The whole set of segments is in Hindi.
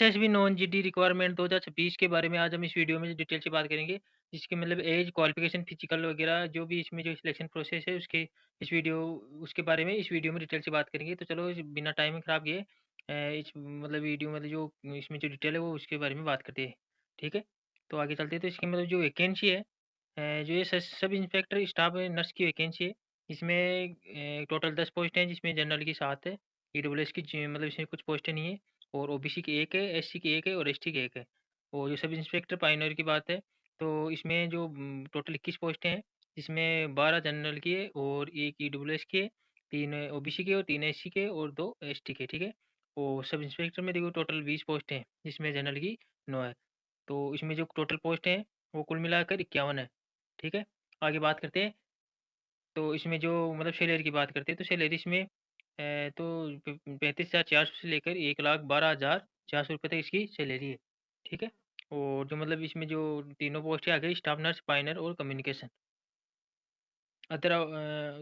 एसएसबी नॉन जीडी रिक्वायरमेंट 2026 के बारे में आज हम इस वीडियो में डिटेल से बात करेंगे, जिसकी मतलब एज, क्वालिफिकेशन, फिजिकल वगैरह जो भी इसमें जो सिलेक्शन प्रोसेस है उसके बारे में इस वीडियो में डिटेल से बात करेंगे। तो चलो बिना टाइम खराब किए इस मतलब वीडियो मतलब जो इसमें जो डिटेल है वो उसके बारे में बात करते हैं। ठीक है, तो आगे चलते हैं। तो इसकी मतलब जो वैकेंसी है, जो ये सब इंस्पेक्टर स्टाफ नर्स की वैकेंसी है। इसमें टोटल 10 पोस्ट हैं, जिसमें जनरल की 7 है, ईडब्ल्यूएस की मतलब इसमें कुछ पोस्टें नहीं है, और ओबीसी की 1 है, एससी की 1 है और एसटी की 1 है। और जो सब इंस्पेक्टर पाइनर की बात है, तो इसमें जो टोटल 21 पोस्टें हैं, जिसमें 12 जनरल की है और 1 ईडब्ल्यूएस की है, 3 ओबीसी के और 3 एससी के और 2 एसटी के। ठीक है, और सब इंस्पेक्टर में देखो टोटल 20 पोस्टें हैं, जिसमें जनरल की 9 है। तो इसमें जो टोटल पोस्टें हैं वो कुल मिलाकर 51 है। ठीक है, आगे बात करते हैं। तो इसमें जो मतलब सैलरी की बात करते हैं, तो सैलरी इसमें तो 35,400 से लेकर 1,12,400 रुपये तक इसकी सैलरी है। ठीक है, और जो मतलब इसमें जो तीनों पोस्ट है, आ गई स्टाफ नर्स, पाइनर और कम्युनिकेशन। अदर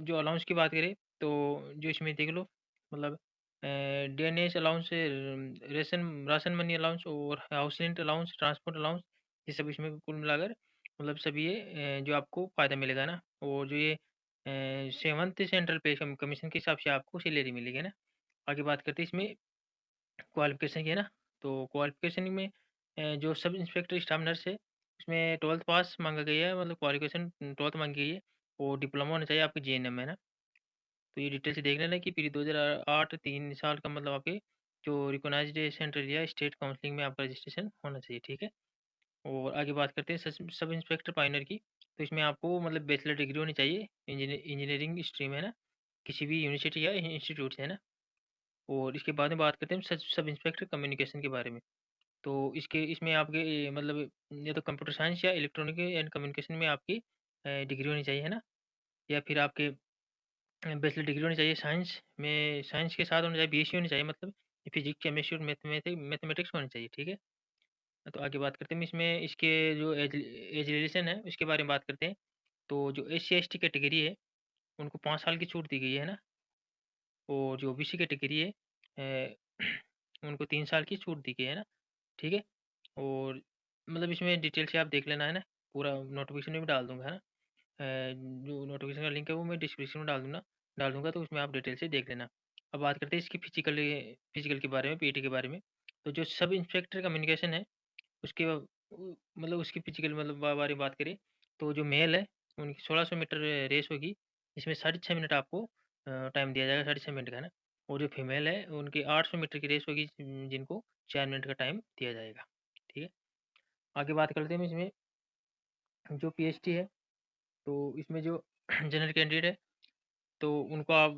जो अलाउंस की बात करें, तो जो इसमें देख लो मतलब डीएनएस अलाउंस, रेशन राशन मनी अलाउंस और house rent allowance, transport allowance, ये सब इसमें कुल मिलाकर मतलब सब ये जो आपको फ़ायदा मिलेगा ना। और जो ये 7th सेंट्रल पे कमीशन के हिसाब से आपको सैलरी मिलेगी ना। आगे बात करते हैं इसमें क्वालिफिकेशन की है ना। तो क्वालिफिकेशन में जो सब इंस्पेक्टर स्टाफ नर्स है, उसमें 12th पास मांगा गया है, मतलब क्वालिफिकेशन 12th मांगी गई है, और डिप्लोमा होना चाहिए आपके जीएनएम में ना। तो ये डिटेल से देख लेना कि फिर 2008 3 साल का मतलब आपके जो रिकॉग्नाइज्ड सेंट्रल या स्टेट काउंसलिंग में आपका रजिस्ट्रेशन होना चाहिए। ठीक है, और आगे बात करते हैं सब इंस्पेक्टर पाइनर की। तो इसमें आपको मतलब बैचलर डिग्री होनी चाहिए, इंजीनियरिंग स्ट्रीम है ना, किसी भी यूनिवर्सिटी या इंस्टीट्यूट से है ना। और इसके बाद में बात करते हैं सब इंस्पेक्टर कम्युनिकेशन के बारे में। तो इसके इसमें आपके मतलब या तो कंप्यूटर साइंस या इलेक्ट्रॉनिक एंड कम्युनिकेशन में आपकी डिग्री होनी चाहिए है ना, या फिर आपके बैचलर डिग्री होनी चाहिए साइंस में, साइंस के साथ होनी चाहिए बीएससी होनी चाहिए, मतलब फिजिक्स, केमिस्ट्री और मैथमेटिक्स होनी चाहिए। ठीक है, तो आगे बात करते हैं इसमें इसके जो एज रिलेशन है उसके बारे में बात करते हैं। तो जो SC ST कैटेगरी है, उनको 5 साल की छूट दी गई है ना। और जो ओबीसी कैटेगरी है अ, उनको 3 साल की छूट दी गई है ना। ठीक है, और मतलब इसमें डिटेल से आप देख लेना है ना, पूरा नोटिफिकेशन में भी डाल दूंगा है ना। जो नोटिफिकेशन का लिंक है वो मैं डिस्क्रिप्शन में डाल दूंगा, तो उसमें आप डिटेल से देख लेना। अब बात करते हैं इसकी फिजिकल के बारे में, पीटी के बारे में। तो जो सब इंस्पेक्टर कम्युनिकेशन है, उसके मतलब उसकी फिजिकल मतलब बारे में बात करें, तो जो मेल है उनकी 1600 मीटर रेस होगी, इसमें 6.5 मिनट आपको टाइम दिया जाएगा, 6.5 मिनट का है ना। और जो फीमेल है उनकी 800 मीटर की रेस होगी, जिनको 4 मिनट का टाइम दिया जाएगा। ठीक है, आगे बात करते हैं इसमें जो पीएचडी है, तो इसमें जो जनरल कैंडिडेट है, तो उनको आप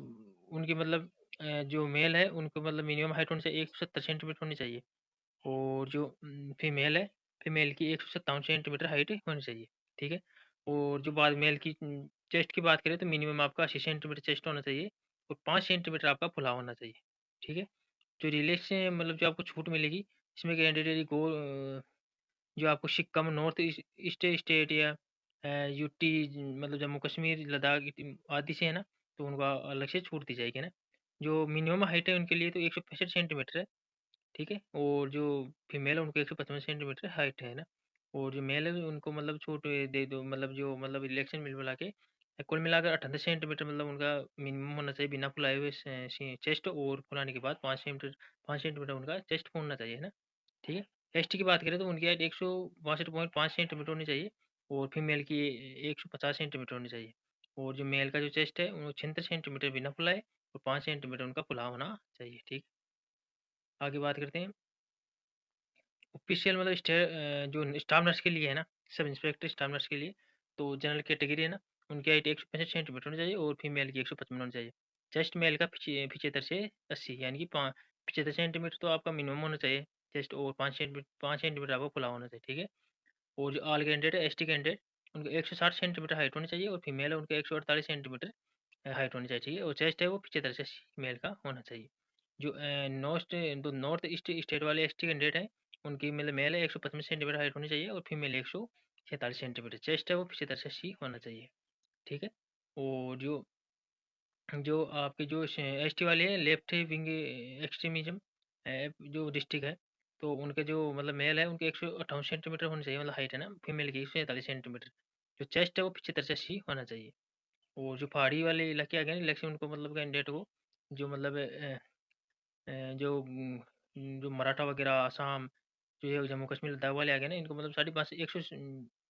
उनकी मतलब जो मेल है उनको मतलब मिनिमम हाइट होनी चाहिए 170 सेंटीमीटर होनी चाहिए। और जो फीमेल है, फीमेल की 157 सेंटीमीटर हाइट होनी चाहिए। ठीक है, और जो बाद मेल की चेस्ट की बात करें, तो मिनिमम आपका 80 सेंटीमीटर चेस्ट होना चाहिए, और 5 सेंटीमीटर आपका फुलाव होना चाहिए। ठीक है, जो रिलैक्स मतलब जो आपको छूट मिलेगी, इसमें कैंडिडेट को जो आपको सिक्किम, नॉर्थ ईस्ट स्टेट या यूटी मतलब जम्मू कश्मीर, लद्दाख आदि से है ना, तो उनको अलग से छूट दी जाएगी ना। जो मिनिमम हाइट है उनके लिए तो 165 सेंटीमीटर है। ठीक है, और जो फीमेल है उनको 155 सेंटीमीटर हाइट है ना। और जो मेल है उनको मतलब छूट दे दो, मतलब जो मतलब इलेक्शन मिल मिला के कुल मिलाकर 78 सेंटीमीटर मतलब उनका मिनिमम होना चाहिए, बिना फुलाए हुए चेस्ट, और फुलाने के बाद 5 सेंटीमीटर उनका चेस्ट होना चाहिए है ना। ठीक है, एसटी की बात करें तो उनकी हाइट 162.5 सेंटीमीटर होनी चाहिए, और फीमेल की 150 सेंटीमीटर होनी चाहिए। और जो मेल का जो चेस्ट है वो 76 सेंटीमीटर बिना फुलाए, और 5 सेंटीमीटर उनका फुला होना चाहिए। ठीक, आगे बात करते हैं ऑफिशियल मतलब जो स्टाफ नर्स के लिए है ना, सब इंस्पेक्टर स्टाफ नर्स के लिए। तो जनरल कैटेगरी है ना, उनकी हाइट 165 सेंटीमीटर होनी चाहिए, और फीमेल की 155 होनी चाहिए। चेस्ट मेल का 75 से 80, यानी कि 75 सेंटीमीटर तो आपका मिनिमम होना चाहिए चेस्ट, और 5 सेंटीमीटर आपको खुला होना चाहिए। ठीक है, और जो ऑल कैंडिडेट है, एसटी कैंडिडेट, उनको 160 सेंटीमीटर हाइट होनी चाहिए, और फीमेल है उनका 148 सेंटीमीटर हाइट होनी चाहिए। ठीक है, और चेस्ट है वो 75 से 80 मेल का होना चाहिए। जो नॉर्थ ईस्ट स्टेट वाले एसटी कैंडिडेट हैं, उनकी मतलब मेल है 155 सेंटीमीटर हाइट होनी चाहिए, और फीमेल 146 सेंटीमीटर, चेस्ट है वो 75 से 80 होना चाहिए। ठीक है, और जो जो आपके जो एसटी वाले हैं, लेफ्ट विंग एक्सट्रीमिज्म जो डिस्ट्रिक्ट है, तो उनके जो मतलब मेल है उनके 158 सेंटीमीटर होनी चाहिए, मतलब हाइट है ना, फीमेल की 143 सेंटीमीटर। जो चेस्ट है वो 75 से 80 होना चाहिए। और जो पहाड़ी वाले इलाके आ गए ना इलेक्शन, उनको मतलब कैंडिडेट को जो मतलब जो जो मराठा वगैरह, आसाम, जो ये जम्मू कश्मीर लद्दाख वाले आ गए ना, इनको मतलब 5.5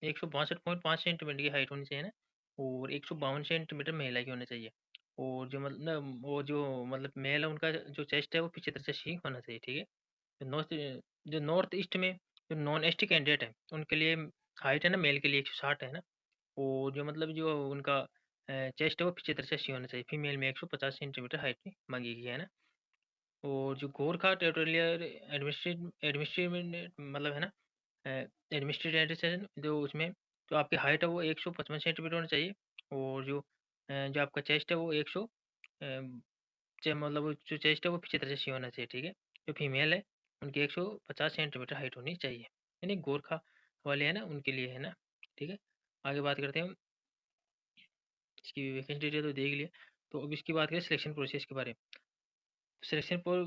162.5 सेंटीमीटर की हाइट होनी चाहिए ना, और 152 सेंटीमीटर महिला की होनी चाहिए। और जो मतलब वो जो मतलब मेल है उनका जो चेस्ट है वो 75 से 80 होना चाहिए, ठीक है। तो जो नॉर्थ ईस्ट में जो नॉन एसटी कैंडिडेट है उनके लिए हाइट है ना, मेल के लिए 160 है ना, और जो मतलब जो उनका चेस्ट है वो 75 से 80 होना चाहिए। फीमेल में 150 सेंटीमीटर हाइट मांगी गई है ना। और जो गोरखा टेरिटोरियल एडमिनिस्ट्रेटिव मतलब है ना, एडमिनिस्ट्रेशन जो उसमें जो आपकी हाइट है वो 155 सेंटीमीटर होनी चाहिए। और जो आपका चेस्ट है वो 100 मतलब वो जो चेस्ट है वो 75 से 80 होना चाहिए, ठीक है। जो फीमेल है उनकी 150 सेंटीमीटर हाइट होनी चाहिए, यानी गोरखा वाले हैं ना उनके लिए है ना, ठीक है। आगे बात करते हैं हम, इसकी वैकेंसी डिटेल तो देख लिया। तो अब इसकी बात करें सिलेक्शन प्रोसेस के बारे में। सिलेक्शन पर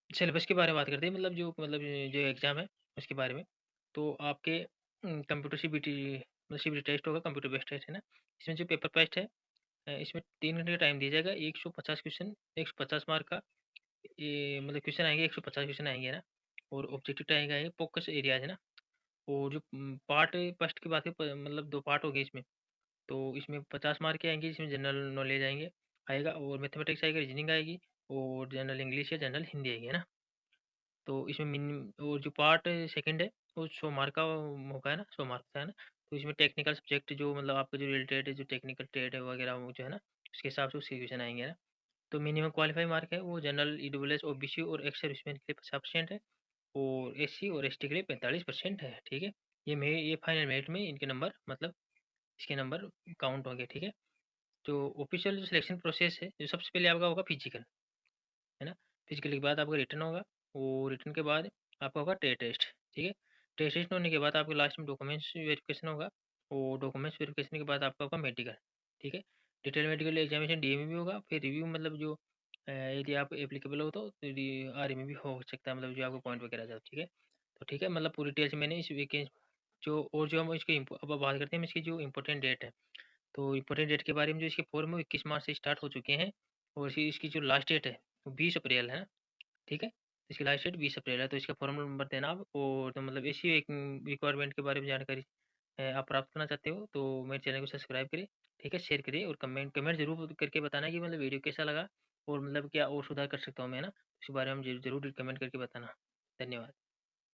सिलेबस के बारे में बात करते हैं, मतलब जो एग्ज़ाम है उसके बारे में। तो आपके कंप्यूटर सीबीटी मतलब सीबीटी टेस्ट होगा, कंप्यूटर बेस्ड टेस्ट है ना। इसमें जो पेपर टेस्ट है इसमें 3 घंटे का टाइम दिया जाएगा। 150 क्वेश्चन, 150 मार्क का ये मतलब क्वेश्चन आएंगे, 150 क्वेश्चन आएंगे ना। और ऑब्जेक्टिव टाइप आएंगे, फोकस एरियाज है ना। और जो पार्ट फर्स्ट की बात है मतलब 2 पार्ट हो गए इसमें। तो इसमें 50 मार्क के आएंगे, इसमें जनरल नॉलेज आएगा, और मैथमेटिक्स आएगा, रीजनिंग आएगी, और जनरल इंग्लिश या जनरल हिंदी आएगी है ना। तो इसमें और जो पार्ट सेकंड है वो 100 मार्क का होगा है ना, 100 मार्क का है ना। तो इसमें टेक्निकल सब्जेक्ट जो मतलब आपका जो रिलेटेड है, जो टेक्निकल ट्रेड है वगैरह वो जो है ना, उसके हिसाब से उसके क्वेश्चन आएंगे ना। तो मिनिमम क्वालिफाई मार्क है वो जनरल, ईडब्ल्यूएस, ओबीसी और एक्स सर्विसमैन के लिए 50% है, और एससी और एसटी के लिए 45% है, ठीक है। ये फाइनल मेरिट में इनके नंबर मतलब इसके नंबर काउंट होंगे, ठीक है। तो ऑफिशियल जो सिलेक्शन प्रोसेस है, जो सबसे पहले आपका होगा फिजिकल है ना। फिजिकल के बाद आपका रिटर्न होगा, और रिटर्न के बाद आपका होगा टेस्ट, ठीक है। टेस्ट होने के बाद आपके लास्ट में डॉक्यूमेंट्स वेरिफिकेशन होगा, और डॉक्यूमेंट्स वेरिफिकेशन के बाद आपका होगा मेडिकल, ठीक है। डिटेल मेडिकल एग्जामिनेशन डीएमई भी होगा, फिर रिव्यू मतलब जो यदि आप एप्लीकेबल हो तो आरएमई भी हो सकता है, मतलब जो आपको पॉइंट वगैरह जाओ, ठीक है। तो ठीक है, मतलब पूरी डिटेल से मैंने इस वीकेंड जो और जो हम इसके अब बात करते हैं हम इसकी जो इंपॉर्टेंट डेट है। तो इम्पोर्टेंट डेट के बारे में, जो इसके फॉर्म है वो 21 मार्च से स्टार्ट हो चुके हैं, और इसकी जो लास्ट डेट है वो 20 अप्रैल है ना, ठीक है। इसकी लास्ट डेट 20 अप्रैल है, तो इसका फॉर्म नंबर देना आप। और तो मतलब ऐसी एक रिक्वायरमेंट के बारे में जानकारी आप प्राप्त करना चाहते हो तो मेरे चैनल को सब्सक्राइब करिए, ठीक है। शेयर करिए, और कमेंट कमेंट जरूर करके बताना कि मतलब वीडियो कैसा लगा, और मतलब क्या और सुधार कर सकता हूँ मैं ना, इस बारे में जरूर कमेंट करके बताना। धन्यवाद।